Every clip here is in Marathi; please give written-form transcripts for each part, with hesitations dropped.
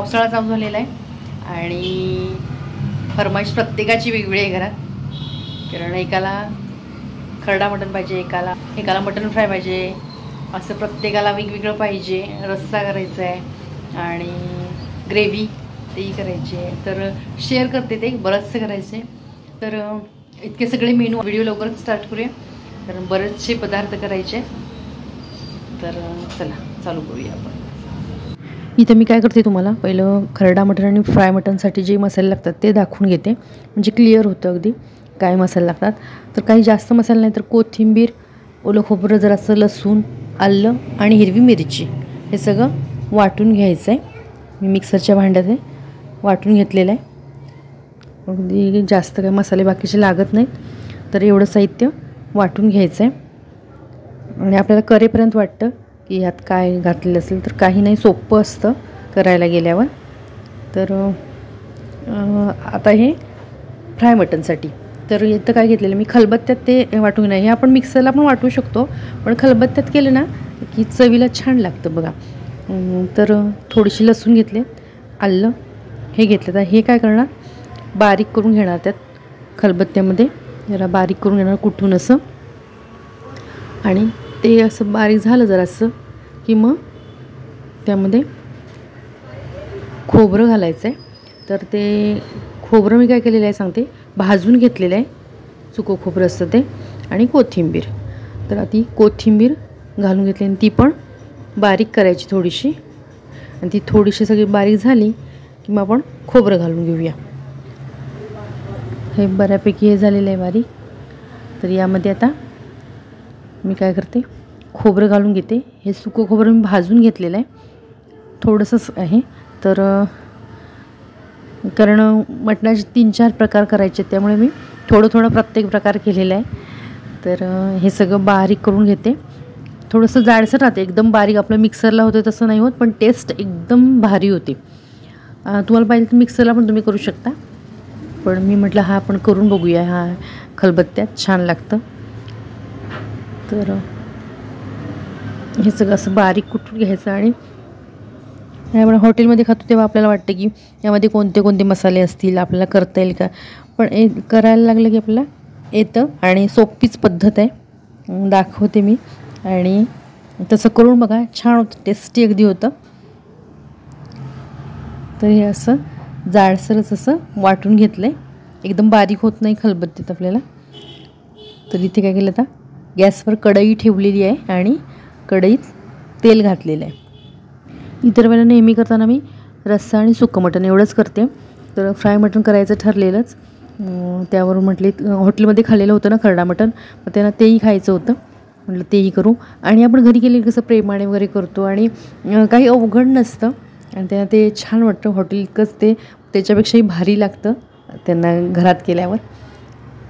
पावसाळा चालू झालेला आहे आणि फरमाईश प्रत्येकाची वेगवेगळी आहे घरात. कारण एकाला खरडा मटण पाहिजे, एकाला मटण फ्राय पाहिजे, असं प्रत्येकाला वेगवेगळं पाहिजे. रस्सा करायचा आहे आणि ग्रेव्ही तेही करायची आहे. तर शेअर करते ते बरंचसं करायचे. तर इतके सगळे मेनू व्हिडिओ लवकरच स्टार्ट करूया. कारण बरेचसे पदार्थ करायचे. तर चला चालू करूया आपण. इथं मी काय करते तुम्हाला पहिलं खरडा मटण आणि फ्राय मटणसाठी जे मसाले लागतात ते दाखवून घेते, म्हणजे क्लिअर होतं अगदी काय मसाले लागतात. तर काही जास्त मसाले नाही तर कोथिंबीर, ओलं खोबरं, जरासं लसूण, आलं आणि हिरवी मिरची हे सगळं वाटून घ्यायचं आहे. मी मिक्सरच्या भांड्यात हे वाटून घेतलेलं आहे. अगदी जास्त काही मसाले बाकीचे लागत नाहीत. तर एवढं साहित्य वाटून घ्यायचं आहे. आणि आपल्याला करेपर्यंत वाटतं की ह्यात काय घातलेलं असेल, तर काही नाही, सोपं असतं करायला गेल्यावर. तर आता हे फ्राय मटणसाठी तर इथं काय घेतलेलं मी खलबत्त्यात ते वाटून नाही. हे आपण मिक्सरला पण वाटू शकतो, पण खलबत्त्यात केलं ना की चवीला छान लागतं बघा. तर थोडीशी लसूण घेतले, आलं हे घेतलं. तर हे काय करणार, बारीक करून घेणार त्यात खलबत्त्यामध्ये, जरा बारीक करून घेणार कुठून असं. आणि ते असं बारीक झालं जरासं की मग त्यामध्ये खोबरं घालायचं आहे. तर ते खोबरं मी काय केलेलं आहे सांगते, भाजून घेतलेलं आहे, सुकं खोबरं असतं ते, आणि कोथिंबीर. तर ती कोथिंबीर घालून घेतली आणि ती पण बारीक करायची थोडीशी. आणि ती थोडीशी सगळी बारीक झाली की मग आपण खोबरं घालून घेऊया. हे बऱ्यापैकी हे झालेलं आहे बारीक. तर यामध्ये आता मी काय करते, खोबरं घालून घेते. हे सुकं खोबरं मी भाजून घेतलेलं आहे, थोडंसंच आहे. तर कारण मटणाचे 3-4 प्रकार करायचे, त्यामुळे मी थोडं प्रत्येक प्रकार केलेला आहे. तर हे सगळं बारीक करून घेते. थोडंसं जाडसर राहते, एकदम बारीक आपलं मिक्सरला होतं तसं नाही होत, पण टेस्ट एकदम भारी होते. तुम्हाला पाहिजे तर मिक्सरला पण तुम्ही करू शकता, पण मी म्हटलं हा आपण करून बघूया, हा खलबत्त्यात छान लागतं. तर हे सगळं असं बारीक कुटून घ्यायचं. आणि आपण हॉटेलमध्ये खातो तेव्हा आपल्याला वाटतं की यामध्ये कोणते कोणते मसाले असतील, आपल्याला करता येईल का, पण करायला लागलं की आपल्याला येतं. आणि सोपीच पद्धत आहे, दाखवते मी. आणि तसं करून बघा, छान होतं, टेस्टी अगदी होतं. तर हे असं जाडसरच असं वाटून घेतलं आहे, एकदम बारीक होत नाही खलबत्त्यात आपल्याला. तर इथे काय केलं, आता गॅसवर कढई ठेवलेली आहे आणि कढईत तेल घातलेलं आहे. इतर वेळेला नेहमी करताना मी रस्सा आणि सुकं मटण एवढंच करते. तर फ्राय मटण करायचं ठरलेलंच. त्यावरून म्हटले, हॉटेलमध्ये खाल्लेलं होतं ना खरडा मटण, मग त्यांना तेही खायचं होतं, म्हटलं तेही करू. आणि आपण घरी केले कसं प्रेमाने वगैरे करतो आणि काही अवघड नसतं आणि त्यांना ते छान वाटतं. हॉटेल इतकंच ते त्याच्यापेक्षाही भारी लागतं त्यांना घरात केल्यावर.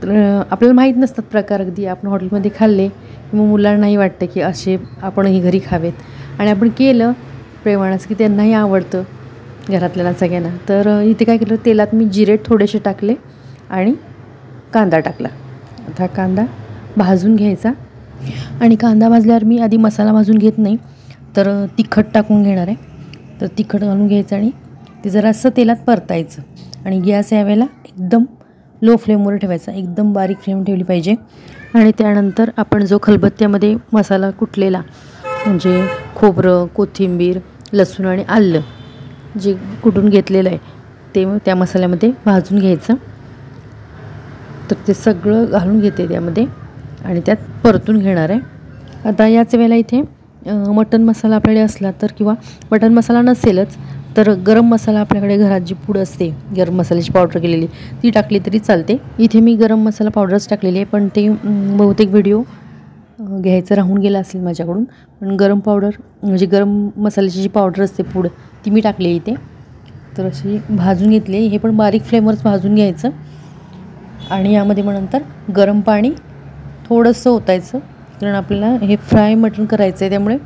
तर आपल्याला माहीत नसतात प्रकार, अगदी आपण हॉटेलमध्ये खाल्ले मग मुलांनाही वाटतं की असे आपणही घरी खावेत. आणि आपण केलं प्रेमानंच की त्यांनाही आवडतं घरातल्याला सगळ्यांना. तर इथे काय केलं, तेलात मी जिरे थोडेसे टाकले आणि कांदा टाकला. आता कांदा भाजून घ्यायचा. आणि कांदा भाजल्यावर मी आधी मसाला भाजून घेत नाही, तर तिखट टाकून घेणार आहे. तर तिखट घालून घ्यायचं आणि ते जरासं तेलात परतायचं. आणि गॅस यावेळेला एकदम लो फ्लेमवर ठेवायचा, एकदम बारीक फ्लेम ठेवली पाहिजे. आणि त्यानंतर आपण जो खलबत्त्यामध्ये मसाला कुटलेला, म्हणजे खोबरं, कोथिंबीर, लसूण आणि आलं जे कुटून घेतलेलं आहे ते त्या मसाल्यामध्ये भाजून घ्यायचं. तर ते सगळं घालून घेते त्यामध्ये आणि त्यात परतून घेणार आहे. आता याच वेळेला इथे मटण मसाला आपल्याकडे असला तर, किंवा मटण मसाला नसेलच तर गरम मसाला आपल्याकडे घरात जी पूड असते, गरम मसाल्याची पावडर केलेली, ती टाकली तरी चालते. इथे मी गरम मसाला पावडरच टाकलेली आहे, पण ते बहुतेक व्हिडिओ घ्यायचं राहून गेला असेल माझ्याकडून. पण गरम पावडर म्हणजे गरम मसाल्याची जी पावडर असते पूड, ती मी टाकली आहे इथे. तर अशी भाजून घेतली. हे पण बारीक फ्लेमवरच भाजून घ्यायचं. आणि यामध्ये मग नंतर गरम पाणी थोडंसं ओतायचं, कारण आपल्याला हे फ्राय मटण करायचं आहे, त्यामुळे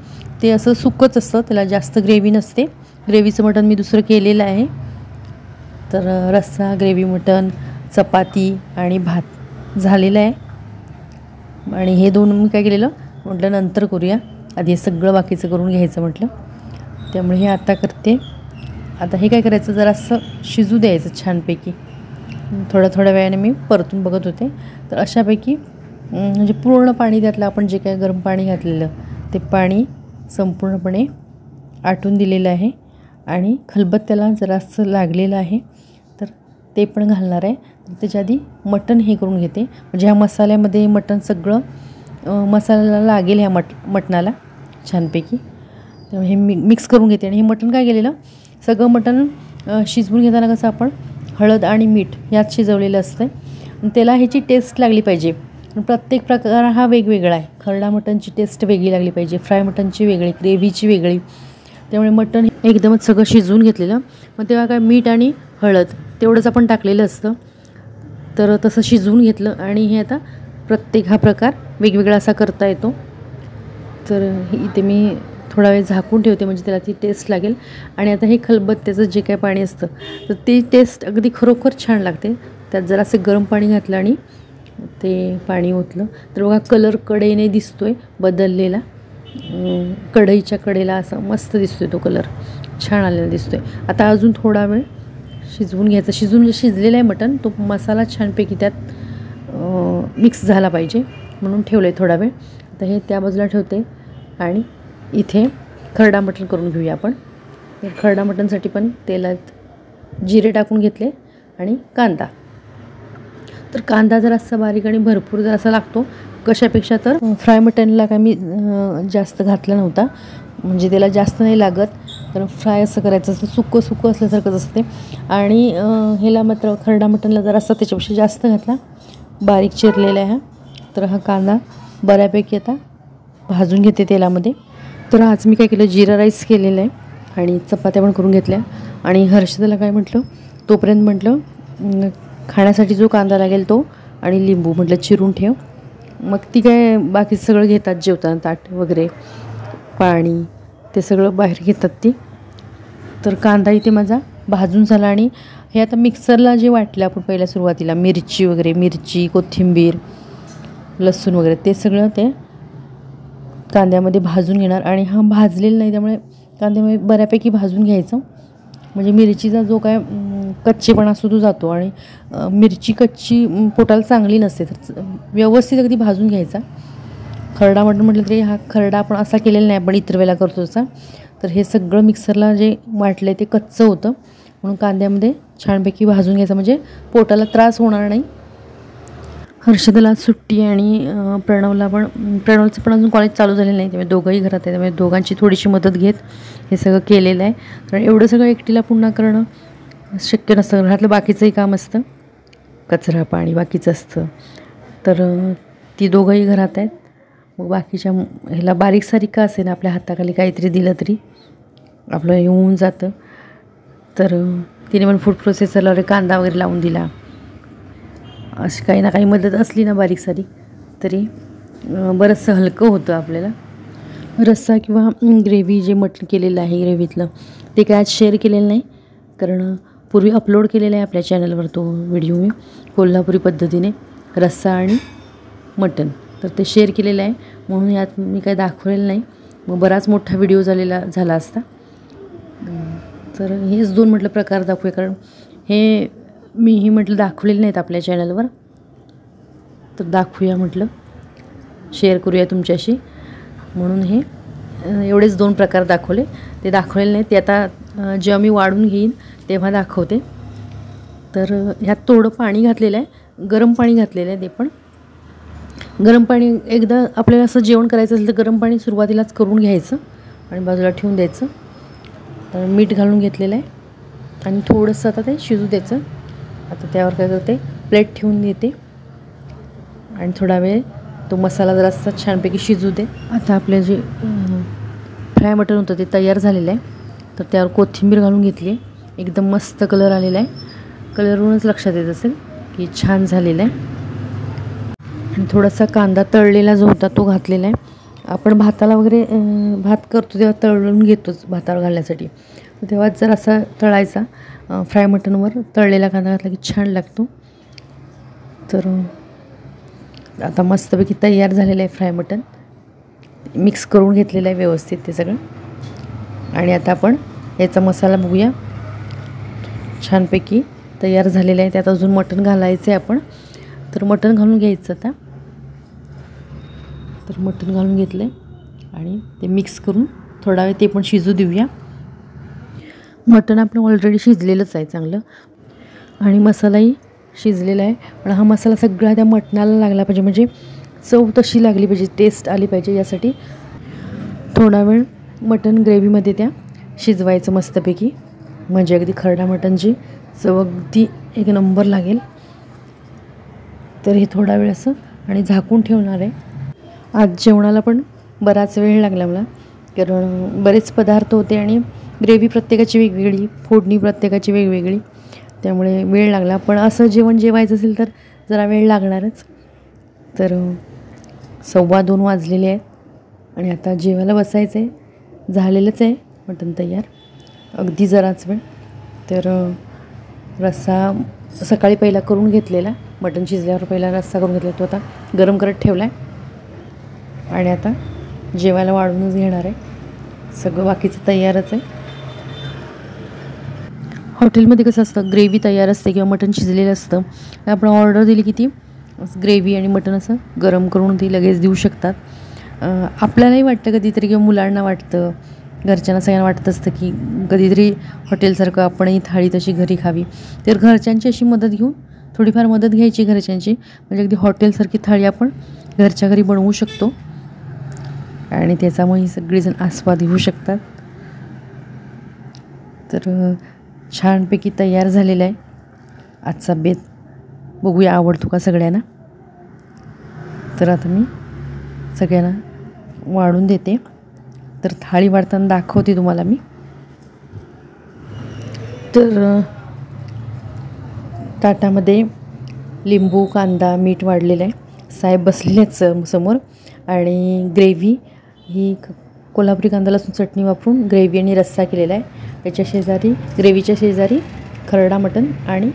ते असं सुकंच असतं, त्याला जास्त ग्रेव्ही नसते. ग्रेव्हीचं मटण मी दुसरं केलेलं आहे. तर रस्सा, ग्रेव्ही मटण, चपाती आणि भात झालेलं आहे. आणि हे दोन मी काय केलेलं म्हटलं नंतर करूया, आधी हे सगळं बाकीचं करून घ्यायचं म्हटलं, त्यामुळे हे आता करते. आता हे काय करायचं, जरासं शिजू द्यायचं छानपैकी. थोड्या वेळाने मी परतून बघत होते. तर अशापैकी म्हणजे पूर्ण पाणी त्यातलं आपण जे काय गरम पाणी घातलेलं ते पाणी संपूर्णपणे आटून दिलेलं आहे आणि खलबत्त्याला जरासं लागलेलं आहे. तर ते पण घालणार आहे. तर त्याच्या आधी मटण हे करून घेते, म्हणजे ह्या मसाल्यामध्ये मटण सगळं मसाल्याला लागेल ह्या मटणाला छानपैकी. तर हे मिक्स करून घेते. आणि हे मटण काय केलेलं, सगळं मटण शिजवून घेताना कसं आपण हळद आणि मीठ यात शिजवलेलं असतं आणि त्याला ह्याची टेस्ट लागली पाहिजे. प्रत्येक प्रकार हा वेगवेगळा आहे. खरडा मटणची टेस्ट वेगळी लागली पाहिजे, फ्राय मटणची वेगळी, ग्रेव्हीची वेगळी. त्यामुळे मटण एकदमच सगळं शिजवून घेतलेलं. मग तेव्हा काय मीठ आणि हळद तेवढंच आपण टाकलेलं असतं. तर तसं शिजवून घेतलं आणि हे आता प्रत्येक हा प्रकार वेगवेगळा असा करता येतो. तर इथे मी थोडा वेळ झाकून ठेवते, म्हणजे त्याला ती टेस्ट लागेल. आणि आता हे खलबत्त्याचं जे काय पाणी असतं तर ती टेस्ट अगदी खरोखर छान लागते. त्यात जरासं गरम पाणी घातलं आणि ते पाणी ओतलं तर बघा कलर कडेने दिसतो आहे बदललेला. कढईच्या कडेला असा मस्त दिसतो आहे, तो कलर छान आलेला दिसतो आहे. आता अजून थोडा वेळ शिजवून घ्यायचं. शिजलेलं आहे मटण, तो मसाला छानपैकी त्यात मिक्स झाला पाहिजे म्हणून ठेवलं आहे थोडा वेळ. आता हे त्या बाजूला ठेवते आणि इथे खरडा मटण करून घेऊया आपण. खरडा मटणसाठी पण तेलात जिरे टाकून घेतले आणि कांदा. तर कांदा जरासा बारीक आणि भरपूर जरासा लागतो. कशापेक्षा तर फ्राय मटणला काय मी जास्त घातला नव्हता, म्हणजे त्याला जास्त नाही लागत. तर फ्राय असं करायचं असतं, सुक्कं असल्यासारखंच असते. आणि ह्याला मात्र खरडा मटणला जरासा त्याच्यापेक्षा जास्त घातला, बारीक चिरलेला आहे. तर हा कांदा बऱ्यापैकी आता भाजून घेते तेलामध्ये. तर आज मी काय केलं, जिरा राईस केलेला आहे आणि चपात्या पण करून घेतल्या. आणि हर्षदाला काय म्हटलं, तोपर्यंत म्हटलं खाण्यासाठी जो कांदा लागेल तो आणि लिंबू म्हटलं चिरून ठेव. मग ती काय बाकी सगळं घेतात जेवताना, ताट वगैरे पाणी ते सगळं बाहेर घेतात ती. तर कांदा इथे माझा भाजून झाला आणि हे आता मिक्सरला जे वाटलं आपण पहिल्या सुरुवातीला मिरची, कोथिंबीर, लसूण वगैरे ते सगळं ते कांद्यामध्ये भाजून घेणार. आणि हा भाजलेला नाही, त्यामुळे कांद्यामध्ये बऱ्यापैकी भाजून घ्यायचं, म्हणजे मिरचीचा जो काय कच्चेपणा असतो तो जातो. आणि मिरची कच्ची पोटाला चांगली नसते, तर व्यवस्थित अगदी भाजून घ्यायचा. खरडा मटण म्हटलं तरी हा खरडा आपण असा केलेला नाही, आपण इतर वेळेला करतो तसा. तर हे सगळं मिक्सरला जे वाटलं ते कच्चं होतं, म्हणून कांद्यामध्ये छानपैकी भाजून घ्यायचं, म्हणजे पोटाला त्रास होणार नाही. हर्षदाला सुट्टी आणि प्रणवचं पण अजून कॉलेज चालू झालेलं नाही, त्यामुळे दोघंही घरात आहे. त्यामुळे दोघांची थोडीशी मदत घेत हे सगळं केलेलं आहे. कारण एवढं सगळं एकटीला पुन्हा करणं शक्य नसतं. घरातलं बाकीचंही काम असतं, कचरा पाणी बाकीचं असतं. तर ती दोघंही घरात आहेत. मग बाकीच्या ह्याला बारीक सारीक का असेल, आपल्या हाताखाली काहीतरी दिलं तरी आपलं येऊन जातं. तर तिने पण फूड प्रोसेसरला वगैरे कांदा वगैरे लावून दिला. अशी काही ना काही मदत असली ना बारीक सारीक तरी बरंचसं हलकं होतं आपल्याला. रस्सा किंवा ग्रेव्ही जे मटण केलेलं आहे ग्रेव्हीतलं ते काय आज शेअर केलेलं नाही, कारण पूर्वी अपलोड केलेला आहे आपल्या चॅनलवर तो व्हिडिओ मी कोल्हापुरी पद्धतीने रस्सा आणि मटण. तर ते शेअर केलेलं आहे, म्हणून यात मी काय दाखवलेलं नाही. मग बराच मोठा व्हिडिओ झाला असता. तर हेच दोन म्हटलं प्रकार दाखवूया, कारण हे मीही म्हटलं दाखवलेले नाहीत आपल्या चॅनलवर. तर दाखवूया म्हटलं, शेअर करूया तुमच्याशी, म्हणून हे एवढेच दोन प्रकार दाखवले. ते दाखवलेले नाहीत, ते आता जेव्हा मी वाढून घेईन तेव्हा दाखवते. तर ह्यात थोडं पाणी घातलेलं आहे, गरम पाणी घातलेलं आहे. ते पण गरम पाणी एकदा आपल्याला असं जेवण करायचं असेल तर गरम पाणी सुरुवातीलाच करून घ्यायचं आणि बाजूला ठेवून द्यायचं. तर मीठ घालून घेतलेलं आहे आणि थोडंसं आता ते शिजू द्यायचं. आता त्यावर काय करते, प्लेट ठेवून देते आणि थोडा वेळ तो मसाला जरासा छानपैकी शिजू दे. आता आपलं जे फ्राय मटण होतं ते तयार झालेलं आहे. तर त्यावर कोथिंबीर घालून घेतली आहे. एकदम मस्त कलर आलेला आहे. कलरवरूनच लक्षात येत असेल की छान झालेलं आहे. आणि थोडासा कांदा तळलेला जो होता तो घातलेला आहे. आपण भाताला वगैरे भात करतो तेव्हा तळून घेतोच भातावर घालण्यासाठी, तेव्हा जर असा तळायचा. फ्राय मटणवर तळलेला कांदा घातला की छान लागतो. तर आता मस्तपैकी तयार झालेलं आहे फ्राय मटण. मिक्स करून घेतलेलं आहे व्यवस्थित ते सगळं. आणि आता आपण याचा मसाला बघूया. छानपैकी तयार झालेलं आहे. त्यात अजून मटण घालायचं आहे आपण. तर मटण घालून घ्यायचं आता. तर मटण घालून घेतलं आहे आणि ते मिक्स करून थोडा वेळ ते पण शिजू देऊया. मटण आपलं ऑलरेडी शिजलेलंच आहे चांगलं आणि मसालाही शिजलेला आहे. पण हा मसाला सगळा त्या मटणाला लागला पाहिजे, म्हणजे चव तशी लागली पाहिजे, टेस्ट आली पाहिजे. यासाठी थोडा वेळ मटण ग्रेव्हीमध्ये त्या शिजवायचं मस्तपैकी, म्हणजे अगदी खरडा मटणची चव अगदी एक नंबर लागेल. तर हे थोडा वेळ असं आणि झाकून ठेवणार आहे. आज जेवणाला पण बराच वेळ लागला मला, कारण बरेच पदार्थ होते आणि ग्रेव्ही प्रत्येकाची वेगवेगळी, फोडणी प्रत्येकाची वेगवेगळी, त्यामुळे वेळ लागला. पण असं जेवण जेवायचं असेल तर जरा वेळ लागणारच. तर 2:15 वाजलेले आहेत आणि आता जेवायला बसायचं आहे. झालेलंच आहे मटण तयार, अगदी जराच वेळ. तर रस्सा सकाळी पहिला करून घेतलेला, मटण शिजल्यावर पहिला रस्सा करून घेतला, तो आता गरम करत ठेवला आहे आणि आता जेवायला वाढूनच घेणार आहे. सगळं बाकीचं तयारच आहे. हॉटेलमध्ये कसं असतं, ग्रेव्ही तयार असते किंवा मटण शिजलेलं असतं. आपण ऑर्डर दिली की ती ग्रेव्ही आणि मटण असं गरम करून ती लगेच देऊ शकतात. आपल्यालाही वाटतं कधीतरी किंवा मुलांना वाटतं, घरच्यांना सगळ्यांना वाटत असतं की कधीतरी हॉटेलसारखं आपणही थाळी तशी घरी खावी. तर घरच्यांची अशी मदत घेऊन थोडीफार मदत घ्यायची घरच्यांची, म्हणजे अगदी हॉटेलसारखी थाळी आपण घरच्या घरी बनवू शकतो आणि त्याच्यामुळे सगळेजण आस्वाद घेऊ शकतात. तर छानपैकी तयार झालेला आहे आजचा बेत. बघूया आवडतो का सगळ्यांना. तर आता मी सगळ्यांना वाढून देते. तर थाळी वाढताना दाखवते तुम्हाला मी. तर ताटामध्ये लिंबू, कांदा, मीठ वाढलेलं आहे. साहेब बसलेले आहेत समोर आणि ग्रेव्ही ही कोल्हापुरी कांदा लसूण चटणी वापरून ग्रेव्ही आणि रस्सा केलेला आहे. त्याच्या शेजारी, ग्रेव्हीच्या शेजारी खरडा मटण आणि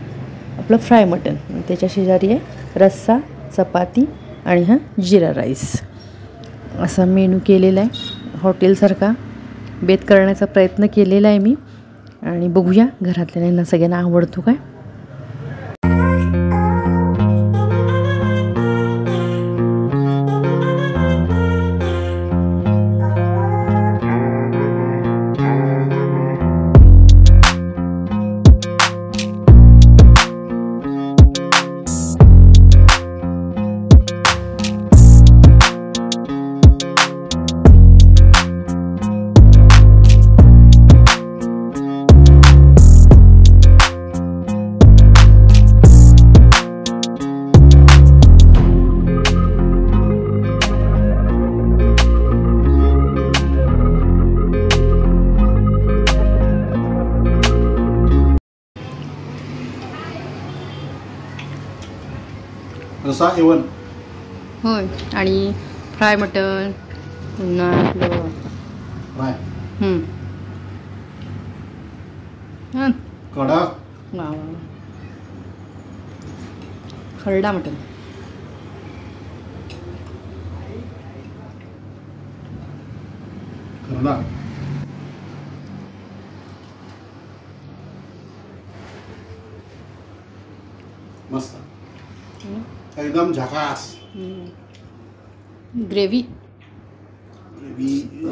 आपलं फ्राय मटण, त्याच्या शेजारी आहे रस्सा, चपाती आणि हा जिरा राईस. असा मेनू केलेला आहे. हॉटेलसारखा बेत करण्याचा प्रयत्न केलेला आहे मी आणि बघूया घरातल्यांना सगळ्यांना आवडतो काय. रस्सा A1 होय आणि फ्राय मटण पुन्हा आपलं फ्राय कडक खरडा मटण. खरडा मस्त एकदम झकास. ग्रेव्ही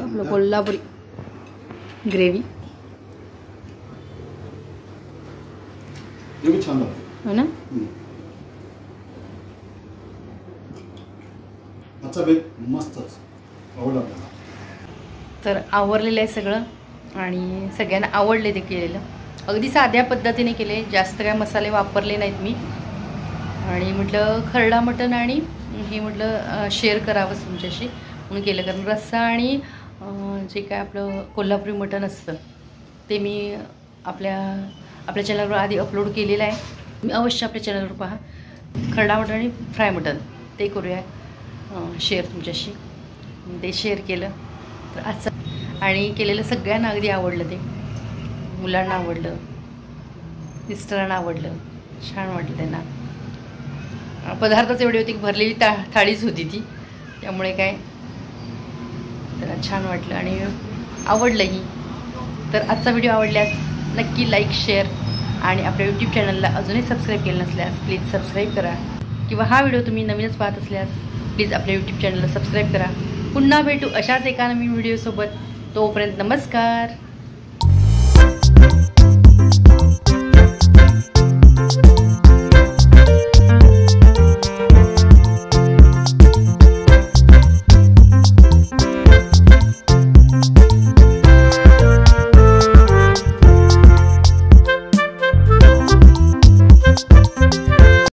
आपलं कोल्हापुरी ग्रेव्ही छान हो ना. आजचा बेत मस्तच आवडला. तर आवरलेलं आहे सगळं आणि सगळ्यांना आवडले ते केलेलं. अगदी साध्या पद्धतीने केले, जास्त काय मसाले वापरले नाहीत मी. आणि म्हटलं खरडा मटण आणि हे म्हटलं शेअर करावं तुमच्याशी म्हणून केलं. कारण रस्सा आणि जे काय आपलं कोल्हापुरी मटण असतं ते मी आपल्या चॅनलवर आधी अपलोड केलेलं आहे. मी अवश्य आपल्या चॅनलवर पहा. खरडा मटण आणि फ्राय मटण ते करूया शेअर तुमच्याशी. ते शेअर केलं तर आजचं आणि केलेलं सगळ्यांना अगदी आवडलं. ते मुलांना आवडलं, मिस्टरांना आवडलं, छान वाटलं त्यांना. पदार्थच एवढी होती की भरलेली थाळीच होती ती, त्यामुळे काय त्याला छान वाटलं आणि आवडलंही. तर आजचा व्हिडिओ आवडल्यास नक्की लाईक, शेअर आणि आपल्या यूट्यूब चॅनलला अजूनही सबस्क्राईब केलं नसल्यास प्लीज सबस्क्राईब करा, किंवा हा व्हिडिओ तुम्ही नवीनच पाहत असल्यास प्लीज आपल्या यूट्यूब चॅनलला सबस्क्राईब करा. पुन्हा भेटू अशाच एका नवीन व्हिडिओसोबत. तोपर्यंत नमस्कार.